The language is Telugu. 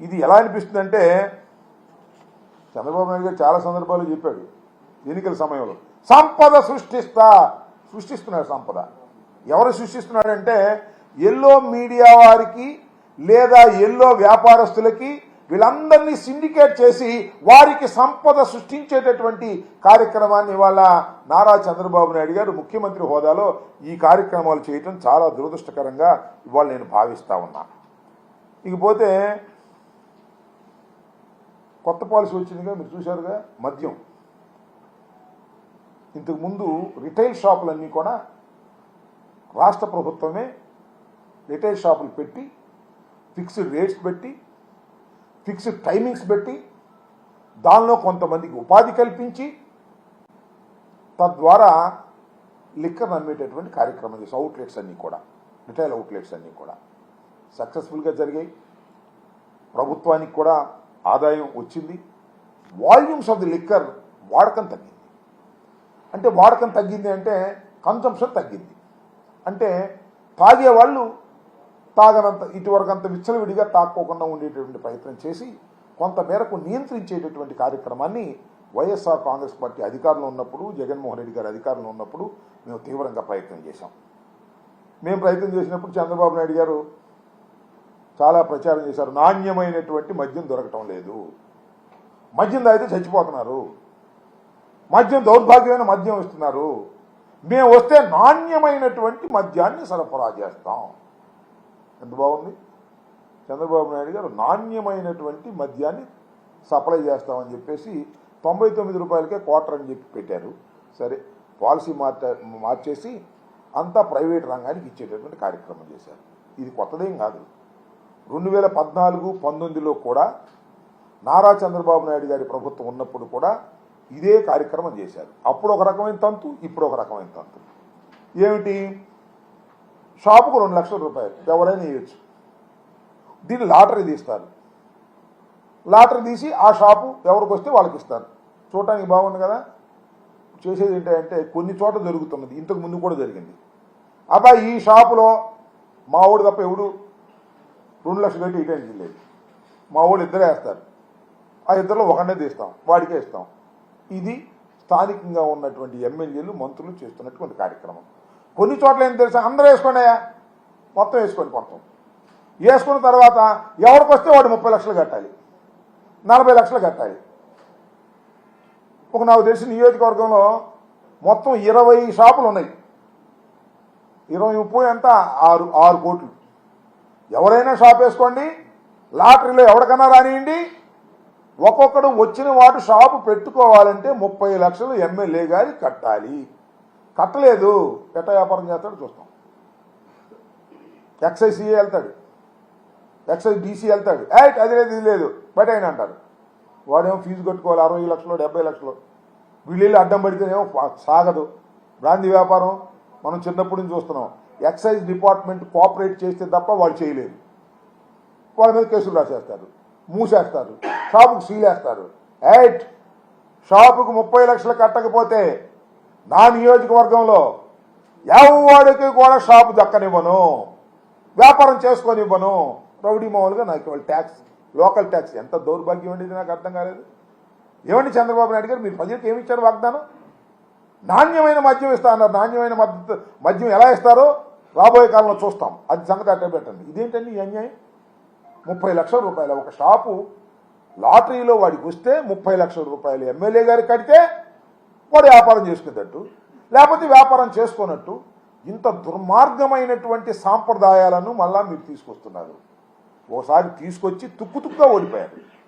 ఇది ఎలా అనిపిస్తుందంటే చంద్రబాబు నాయుడు గారు చాలా సందర్భాలు చెప్పాడు ఎన్నికల సమయంలో సంపద సృష్టిస్తున్నాడు సంపద. ఎవరు సృష్టిస్తున్నాడంటే ఎల్లో మీడియా వారికి లేదా ఎల్లో వ్యాపారస్తులకి వీళ్ళందరినీ సిండికేట్ చేసి వారికి సంపద సృష్టించేటటువంటి కార్యక్రమాన్ని ఇవాళ నారా చంద్రబాబు నాయుడు గారు ముఖ్యమంత్రి హోదాలో ఈ కార్యక్రమాలు చేయటం చాలా దురదృష్టకరంగా ఇవాళ నేను భావిస్తా ఉన్నా. ఇకపోతే కొత్త పాలసీ వచ్చిందిగా, మీరు చూశారుగా, మద్యం. ఇంతకుముందు రిటైల్ షాపులన్నీ కూడా రాష్ట్ర ప్రభుత్వమే రిటైల్ షాపులు పెట్టి ఫిక్స్డ్ రేట్స్ పెట్టి ఫిక్స్డ్ టైమింగ్స్ పెట్టి దానిలో కొంతమందికి ఉపాధి కల్పించి తద్వారా లిక్కర్ అమ్మేటటువంటి కార్యక్రమం చేసి అవుట్లెట్స్ అన్నీ కూడా రిటైల్ అవుట్లెట్స్ అన్నీ కూడా సక్సెస్ఫుల్గా జరిగాయి. ప్రభుత్వానికి కూడా ఆదాయం వచ్చింది. వాల్యూమ్స్ ఆఫ్ ది లిక్కర్ వాడకం తగ్గింది. అంటే వాడకం తగ్గింది అంటే కన్సంప్షన్ తగ్గింది. అంటే తాగేవాళ్ళు తాగనంత ఇటువరకు అంత విచ్చలవిడిగా తాక్కోకుండా ఉండేటటువంటి ప్రయత్నం చేసి కొంతమేరకు నియంత్రించేటటువంటి కార్యక్రమాన్ని వైఎస్ఆర్ కాంగ్రెస్ పార్టీ అధికారంలో ఉన్నప్పుడు, జగన్మోహన్ రెడ్డి గారు అధికారంలో ఉన్నప్పుడు మేము తీవ్రంగా ప్రయత్నం చేశాం. మేము ప్రయత్నం చేసినప్పుడు చంద్రబాబు నాయుడు గారు చాలా ప్రచారం చేశారు. నాణ్యమైనటువంటి మద్యం దొరకటం లేదు, మద్యం తాగితే చచ్చిపోతున్నారు, మద్యం దౌర్భాగ్యమైన మద్యం ఇస్తున్నారు, మేము వస్తే నాణ్యమైనటువంటి మద్యాన్ని సరఫరా చేస్తాం. ఎంత బాగుంది! చంద్రబాబు నాయుడు గారు నాణ్యమైనటువంటి మద్యాన్ని సప్లై చేస్తామని చెప్పేసి 99 రూపాయలకే క్వార్టర్ అని చెప్పి పెట్టారు. సరే, పాలసీ మార్చేసి అంతా ప్రైవేట్ రంగానికి ఇచ్చేటటువంటి కార్యక్రమం చేశారు. ఇది కొత్తదేం కాదు. 2014-19లో కూడా నారా చంద్రబాబు నాయుడు గారి ప్రభుత్వం ఉన్నప్పుడు కూడా ఇదే కార్యక్రమం చేశారు. అప్పుడు ఒక రకమైన తంతు, ఇప్పుడు ఒక రకమైన తంతు. ఏమిటి? షాపుకు 2 లక్షల రూపాయలు ఎవరైనా ఇవ్వచ్చు. దీన్ని లాటరీ తీస్తారు. లాటరీ తీసి ఆ షాపు ఎవరికి వస్తే వాళ్ళకి ఇస్తారు. చూడటానికి బాగుంది కదా. చేసేది ఏంటంటే కొన్ని చోట జరుగుతున్నది, ఇంతకు ముందు కూడా జరిగింది. అబ్బాయి ఈ షాపులో మా ఊడు తప్ప ఎవడు 2 లక్షలు కట్టి ఇటానికి లేదు, మా ఊళ్ళు ఇద్దరే వేస్తారు, ఆ ఇద్దరిలో ఒకనే తీస్తాం, వాడికే ఇస్తాం. ఇది స్థానికంగా ఉన్నటువంటి ఎమ్మెల్యేలు మంత్రులు చేస్తున్నటువంటి కార్యక్రమం. కొన్ని చోట్ల ఏం తెలుసా, అందరూ వేసుకోండియా, మొత్తం వేసుకోండి, మొత్తం వేసుకున్న తర్వాత ఎవరికి వస్తే వాడు 30 లక్షలు కట్టాలి, 40 లక్షలు కట్టాలి. నాకు తెలిసిన నియోజకవర్గంలో మొత్తం 20 షాపులు ఉన్నాయి. 20-30 అంతా 6 కోట్లు. ఎవరైనా షాప్ వేసుకోండి, లాటరీలో ఎవరికన్నా రానియండి, ఒక్కొక్కడు వచ్చిన వాడు షాపు పెట్టుకోవాలంటే 30 లక్షలు ఎమ్మెల్యే గారి కట్టాలి. కట్టలేదు, ఎట్ట వ్యాపారం చేస్తాడు చూస్తాం. ఎక్సైజ్ సిఏ వెళ్తాడు, ఎక్సైజ్ డీసీ వెళ్తాడు, అది లేదు ఇది లేదు బట్ అయినా అంటారు. వాడేమో ఫీజు కట్టుకోవాలి 60 లక్షలు 70 లక్షలు. వీళ్ళు అడ్డం పడితేనేమో సాగదు. బ్రాంతి వ్యాపారం మనం చిన్నప్పటి నుంచి చూస్తున్నాం. ఎక్సైజ్ డిపార్ట్మెంట్ కోఆపరేట్ చేస్తే తప్ప వాళ్ళు చేయలేరు. వాళ్ళ మీద కేసులు రాసేస్తారు, మూసేస్తారు, షాపుకు సీలేస్తారు. షాపుకు 30 లక్షలు కట్టకపోతే నా నియోజకవర్గంలో ఎవరికి కూడా షాపు దక్కనివ్వను, వ్యాపారం చేసుకొనివ్వను. రౌడీ మామూలుగా నాకు వాళ్ళు ట్యాక్స్, లోకల్ ట్యాక్స్. ఎంత దౌర్భాగ్యం ఉండేది నాకు అర్థం కాలేదు. ఏమండి చంద్రబాబు నాయుడు గారు, మీరు ప్రజలకు ఏమి ఇచ్చారు వాగ్దానం? నాణ్యమైన మద్యం ఇస్తా అన్నారు. నాణ్యమైన మద్యం ఎలా ఇస్తారో రాబోయే కాలంలో చూస్తాం. అది సంగతి అట్టే పెట్టండి. ఇదేంటండి ఈ అన్యాయం? 30 లక్షల రూపాయలు ఒక షాపు లాటరీలో వాడికి వస్తే 30 లక్షల రూపాయలు ఎమ్మెల్యే గారికి కడితే వాడు వ్యాపారం చేసుకునేటట్టు, లేకపోతే వ్యాపారం చేసుకోనట్టు. ఇంత దుర్మార్గమైనటువంటి సాంప్రదాయాలను మళ్ళా మీరు తీసుకొస్తున్నారు. ఓసారి తీసుకొచ్చి తుక్కుతుక్కుగా ఓడిపోయారు.